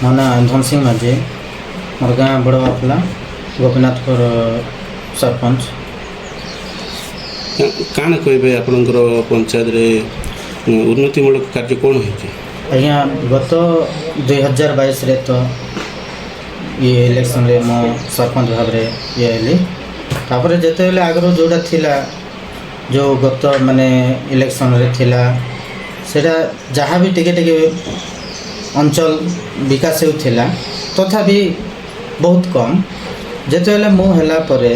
ମୋ ନାଁ ଧନ ସିଂ ମାଝୀ। ମୋର ଗାଁ ବଡ଼ବାପଲା ଗୋପୀନାଥପୁର ସରପଞ୍ଚ। କାଣ କହିବେ ଆପଣଙ୍କର ପଞ୍ଚାୟତରେ ଉନ୍ନତିମୂଳକ କାର୍ଯ୍ୟ କ'ଣ ହେଇଛି? ଆଜ୍ଞା, ଗତ 2022ରେ ତ ଇଲେକ୍ସନରେ ମୁଁ ସରପଞ୍ଚ ଭାବରେ ହେଲି। ତାପରେ ଯେତେବେଳେ ଆଗରୁ ଯେଉଁଟା ଥିଲା, ଯେଉଁ ଗତ ଇଲେକ୍ସନରେ ଥିଲା, ସେଇଟା ଯାହା ବି ଟିକେ ଟିକେ ଅଞ୍ଚଳ ବିକାଶ ହେଉଥିଲା, ତଥାପି ବହୁତ କମ୍। ଯେତେବେଳେ ମୁଁ ହେଲା ପରେ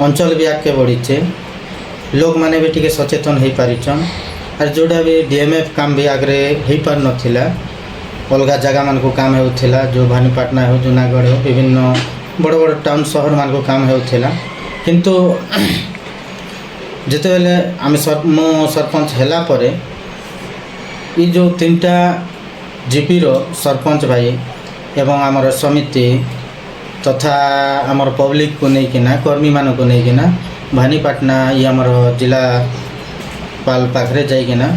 ଅଞ୍ଚଳ ବି ଆଗକେ ବଢ଼ିଛେ, ଲୋକମାନେ ବି ଟିକେ ସଚେତନ ହେଇପାରିଛନ୍। আর ଯେଉଁଟା ବି DMF କାମ ବି ଆଗରେ ହେଇପାରୁନଥିଲା, ଅଲଗା ଜାଗାମାନଙ୍କୁ କାମ ହେଉଥିଲା, ଯେଉଁ ଭାନିପାଟଣା ହେଉ, ଜୁନାଗଡ଼ ହେଉ, ବିଭିନ୍ନ ବଡ଼ ବଡ଼ ଟାଉନ୍ ସହରମାନଙ୍କୁ କାମ ହେଉଥିଲା। କିନ୍ତୁ ଯେତେବେଳେ ମୁଁ ସରପଞ୍ଚ ହେଲା ପରେ ଏ ଯେଉଁ 3ଟା ଜିପିର ସରପଞ୍ଚ ଭାଇ ଏବଂ ଆମର ସମିତି ତଥା ଆମର ପବ୍ଲିକକୁ ନେଇକିନା, କର୍ମୀମାନଙ୍କୁ ନେଇକିନା ଭାନିପାଟଣା ଆମର ଜିଲ୍ଲାପାଳ ପାଖରେ ଯାଇକିନା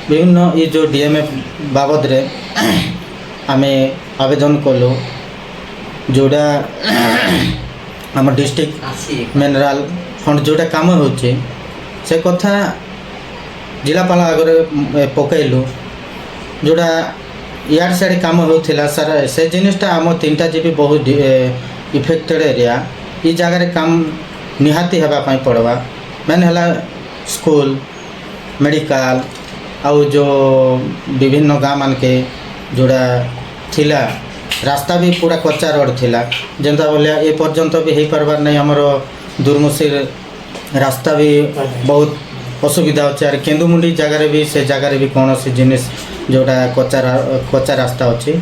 ବିଭିନ୍ନ ଏ ଯେଉଁ DMF ବାବଦରେ ଆମେ ଆବେଦନ କଲୁ। ଯେଉଁଟା ଆମ ଡିଷ୍ଟ୍ରିକ୍ଟ ମିନେରାଲ ଫଣ୍ଡ ଯେଉଁଟା କାମ ହେଉଛି, ସେ କଥା ଜିଲ୍ଲାପାଳ ଆଗରେ ପକାଇଲୁ। ଯେଉଁଟା ଇଆଡ଼େ ସିଆଡ଼େ କାମ ହେଉଥିଲା ସାର୍, ସେ ଜିନିଷଟା ଆମ 3ଟା ଜିପି ବହୁତ ଇଫେକ୍ଟେଡ଼ ଏରିଆ। ଏ ଜାଗାରେ କାମ ନିହାତି ହେବା ପାଇଁ ପଡ଼ବା। ମେନ୍ ହେଲା ସ୍କୁଲ, ମେଡ଼ିକାଲ, ଆଉ ଯେଉଁ ବିଭିନ୍ନ ଗାଁ ମାନକେ ଯେଉଁଟା ଥିଲା, ରାସ୍ତା ବି ପୁରା କଚ୍ଚା ରୋଡ଼ ଥିଲା। ଯେନ୍ତା ଭଳିଆ ଏ ପର୍ଯ୍ୟନ୍ତ ବି ହେଇପାରବାର ନାହିଁ। ଆମର ଦୁର୍ମୁସିର ରାସ୍ତା ବି ବହୁତ ଅସୁବିଧା ଅଛି। ଆର୍ କେନ୍ଦୁମୁଣ୍ଡି ଜାଗାରେ ବି, ସେ ଜାଗାରେ ବି କୌଣସି ଜିନିଷ ଯେଉଁଟା କଚ୍ଚା ରାସ୍ତା ଅଛି।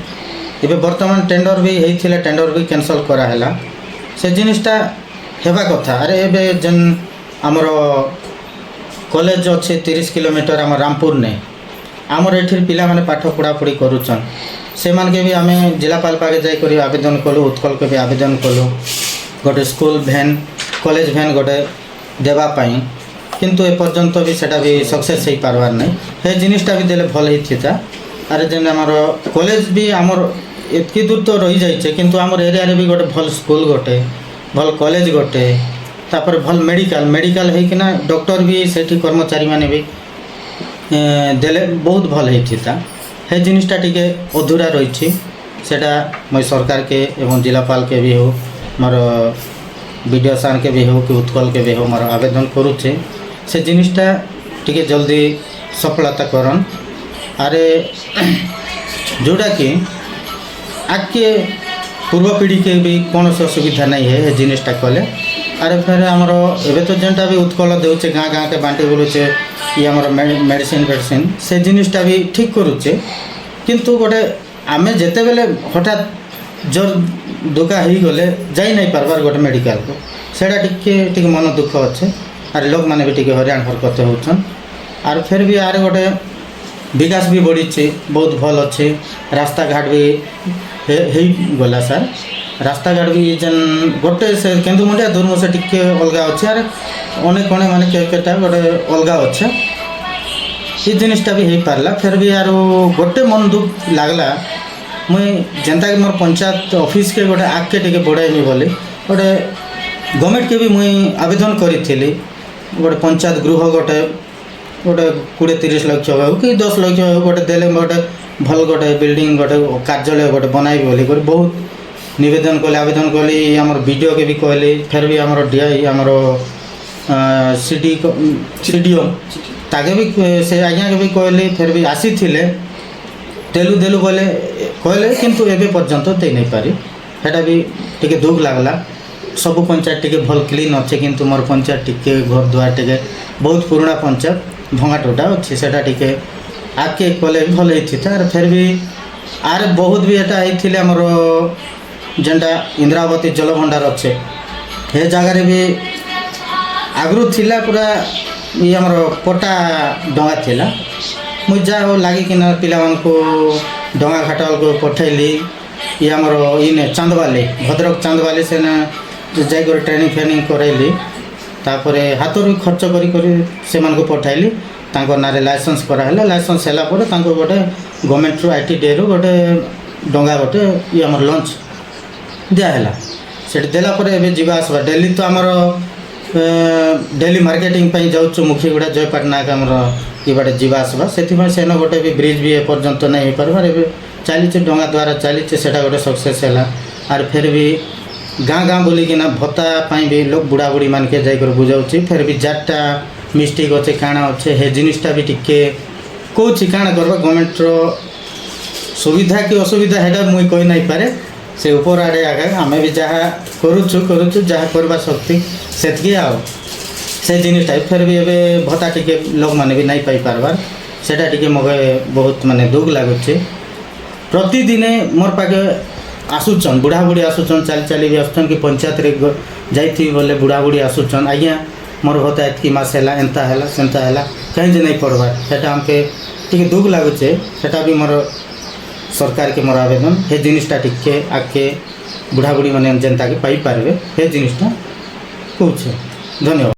ଏବେ ବର୍ତ୍ତମାନ ଟେଣ୍ଡର ବି ହେଇଥିଲା, ଟେଣ୍ଡର ବି କ୍ୟାନସଲ୍ କରାହେଲା। ସେ ଜିନିଷଟା ହେବା କଥା। ଆରେ ଏବେ ଯେନ୍ ଆମର କଲେଜ ଅଛି 30 କିଲୋମିଟର ଆମ ରାମପୁରନେ, ଆମର ଏଠିର ପିଲାମାନେ ପାଠ ପଢ଼ାପଢ଼ି କରୁଛନ୍। ସେମାନକେ ବି ଆମେ ଜିଲ୍ଲାପାଳ ପାଖେ ଯାଇକରି ଆବେଦନ କଲୁ, ଉତ୍କଳକେ ବି ଆବେଦନ କଲୁ ଗୋଟେ ସ୍କୁଲ ଭ୍ୟାନ୍, କଲେଜ ଭ୍ୟାନ୍ ଗୋଟେ ଦେବା ପାଇଁ। କିନ୍ତୁ ଏପର୍ଯ୍ୟନ୍ତ ବି ସେଟା ବି ସକ୍ସେସ୍ ହେଇପାରବାର ନାହିଁ। ସେ ଜିନିଷଟା ବି ଦେଲେ ଭଲ ହେଇଥିତା। ଆରେ ଯେନ୍ ଆମର କଲେଜ ବି ଆମର ଏତ୍କି ଦୂର ତ ରହିଯାଇଛେ, କିନ୍ତୁ ଆମର ଏରିଆରେ ବି ଗୋଟେ ଭଲ ସ୍କୁଲ ଗୋଟେ, ଭଲ କଲେଜ ଗୋଟେ, ତାପରେ ଭଲ ମେଡ଼ିକାଲ ହେଇକିନା ଡକ୍ଟର ବି ସେଠି କର୍ମଚାରୀମାନେ ବି ଦେଲେ ବହୁତ ଭଲ ହେଇଥିତା। ସେ ଜିନିଷଟା ଟିକେ ଅଧୁରା ରହିଛି। ସେଟା ମୁଇଁ ସରକାରକେ ଏବଂ ଜିଲ୍ଲାପାଳକେ ବି ହେଉ, ମୋର BDO ସାର୍କେ ବି ହେଉ, କି ଉତ୍କଳକେ ବି ହେଉ, ମୋର ଆବେଦନ କରୁଛେ ସେ ଜିନିଷଟା ଟିକେ ଜଲ୍ଦି ସଫଳତା କରନ୍। ଆରେ ଯେଉଁଟାକି ଆଗକେ ପୂର୍ବ ପିଢ଼ିକେ ବି କୌଣସି ଅସୁବିଧା ନାହିଁ ଏ ଜିନିଷଟା କଲେ। ଆରେ ଫେରେ ଆମର ଏବେ ତ ଯେନ୍ଟା ବି ଉତ୍କଳ ଦେଉଛେ, ଗାଁ ଗାଁକେ ବାଣ୍ଟି ବୁଲୁଛେ, ଆମର ମେଡ଼ିସିନ ସେ ଜିନିଷଟା ବି ଠିକ୍ କରୁଛେ। କିନ୍ତୁ ଗୋଟେ ଆମେ ଯେତେବେଳେ ହଠାତ୍ ଜୋର ଦୁଃଖା ହେଇଗଲେ ଯାଇ ନାଇଁ ପାରବାର ଗୋଟେ ମେଡ଼ିକାଲକୁ, ସେଇଟା ଟିକେ ମନ ଦୁଃଖ ଅଛେ। ଆର୍ ଲୋକମାନେ ବି ଟିକେ ହଇରାଣ ହରକତ ହେଉଛନ୍। ଆର୍ ଫେର୍ ବି ଆର ଗୋଟେ ବିକାଶ ବି ବଢ଼ିଛି, ବହୁତ ଭଲ ଅଛି। ରାସ୍ତାଘାଟ ବି ହେଇଗଲା ସାର୍। ରାସ୍ତାଘାଟ ବି ଯେନ୍ ଗୋଟେ ସେ କେନ୍ଦୁମୁଣ୍ଡିଆ ଦୁର୍ମୁସ ଟିକେ ଅଲଗା ଅଛି, ଆର୍ ଅନେକ କେଟା ଗୋଟେ ଅଲଗା ଅଛେ। ଏ ଜିନିଷଟା ବି ହେଇପାରିଲା। ଫେର୍ ବି ଆରୁ ଗୋଟେ ମନ ଦୁଃଖ ଲାଗଲା, ମୁଇଁ ଯେନ୍ତାକି ମୋର ପଞ୍ଚାୟତ ଅଫିସ୍କେ ଗୋଟେ ଆଗକେ ଟିକେ ବଢ଼ାଇମି ବୋଲି ଗୋଟେ ଗଭର୍ଣ୍ଣମେଣ୍ଟକେ ବି ମୁଇଁ ଆବେଦନ କରିଥିଲି। ଗୋଟେ ପଞ୍ଚାୟତ ଗୃହ ଗୋଟେ 20-30 ଲକ୍ଷ ହେଉ କି 10 ଲକ୍ଷ ହେଉ ଗୋଟେ ଦେଲେ ଗୋଟେ ଭଲ ଗୋଟେ ବିଲ୍ଡିଂ, ଗୋଟେ କାର୍ଯ୍ୟାଳୟ ଗୋଟେ ବନାଇବି ବୋଲି କରି ବହୁତ ନିବେଦନ କଲି, ଆବେଦନ କଲି। ଆମର BDOକେ ବି କହିଲି। ଫେର୍ ବି ଆମର ଆମର CDO ତାକେ ବି ସେ ଆଜ୍ଞାକେ ବି କହିଲି। ଫେର୍ ବି ଆସିଥିଲେ, ଦେଲୁ ବୋଲେ କହିଲେ, କିନ୍ତୁ ଏବେ ପର୍ଯ୍ୟନ୍ତ ଦେଇ ନାଇଁ ପାରି। ସେଟା ବି ଟିକେ ଦୁଃଖ ଲାଗଲା। ସବୁ ପଞ୍ଚାୟତ ଟିକେ ଭଲ କ୍ଲିନ୍ ଅଛେ, କିନ୍ତୁ ମୋର ପଞ୍ଚାୟତ ଟିକେ ଘର ଦୁଆର ଟିକେ ବହୁତ ପୁରୁଣା ପଞ୍ଚାୟତ, ଭଙ୍ଗା ଟୁଟା ଅଛି। ସେଟା ଟିକେ ଆଗକେ କଲେ ବି ଭଲ ହେଇଥିତା। ଆର୍ ଫେର୍ ବି ଆର୍ ବହୁତ ବି ଏଟା ହେଇଥିଲେ ଆମର ଯେନ୍ଟା ଇନ୍ଦ୍ରାବତୀ ଜଳଭଣ୍ଡାର ଅଛେ, ସେ ଜାଗାରେ ବି ଆଗରୁ ଥିଲା ପୁରା ଆମର ପଟା ଡଙ୍ଗା ଥିଲା। ମୁଇଁ ଯାହା ହଉ ଲାଗିକିନା ପିଲାମାନଙ୍କୁ ଡଙ୍ଗା ଘାଟକୁ ପଠେଇଲି। ଆମର ଚାନ୍ଦବାଲି, ଭଦ୍ରକ ଚାନ୍ଦବାଲି ସେନେ ଯାଇକରି ଟ୍ରେନିଂ କରାଇଲି। ତାପରେ ହାତରୁ ଖର୍ଚ୍ଚ କରି ସେମାନଙ୍କୁ ପଠାଇଲି। ତାଙ୍କ ନାଁରେ ଲାଇସେନ୍ସ କରାହେଲା। ଲାଇସେନ୍ସ ହେଲା ପରେ ତାଙ୍କୁ ଗୋଟେ ଗଭର୍ଣ୍ଣମେଣ୍ଟରୁ ITDAରୁ ଗୋଟେ डंगा गोटे ये आम लंच दिहला से देला एवं जावा आसवा डेली तो आमर डेली मार्केटिंग जाऊँ मुखीगुड़ा जयपाटना आमर ये बाटे जावा आसवा से सेन गोटे भी ब्रिज भी एपर्यंत नहीं हो पार्बार एवं चली डंगा द्वारा चली से गोटे सक्सेस है आर फिर भी गाँ गाँ बोलिकिना भत्ता भी लोग बुढ़ा बुढ़ी मान के जाकर बुझाऊँच फिर भी जाटा मिस्टेक अच्छे काଣା अच्छे हे जिनिसटा भी टिके कौच काଣା करवा गवर्नमेंट्र सुविधा कि असुविधा है मुई कही नहीं पारे से ऊपर आड़े आगे आम भी जहाँ करुचु जहाँ करवा शक्ति से आओ से जिनिसटा फिर भी एवं भत्ता टिके लोग मैंने भी नहीं पाई पार्बार सेटा टिके मगे बहुत माने दुख लगुच प्रतिदिन मोर पाखे आसुचन बुढ़ा बुढ़ी आसुचन चली चली भी आसुचन कि पंचायत रे जाइथि बोले बुढ़ा बुढ़ी आसुचन आज्ञा मोर भत्ता एतकी मास है एंता है सेंता है कहीं जे नहीं पड़वार सेटा हमके टिके दुख लगुचे सेटा भी मोर सरकार के मोर आवेदन हे जिनिसटा टिके आके बुढ़ा बुढ़ी मैंने जेनता के पाई पारबे हे जिनिसटा कहूँ धन्यवाद।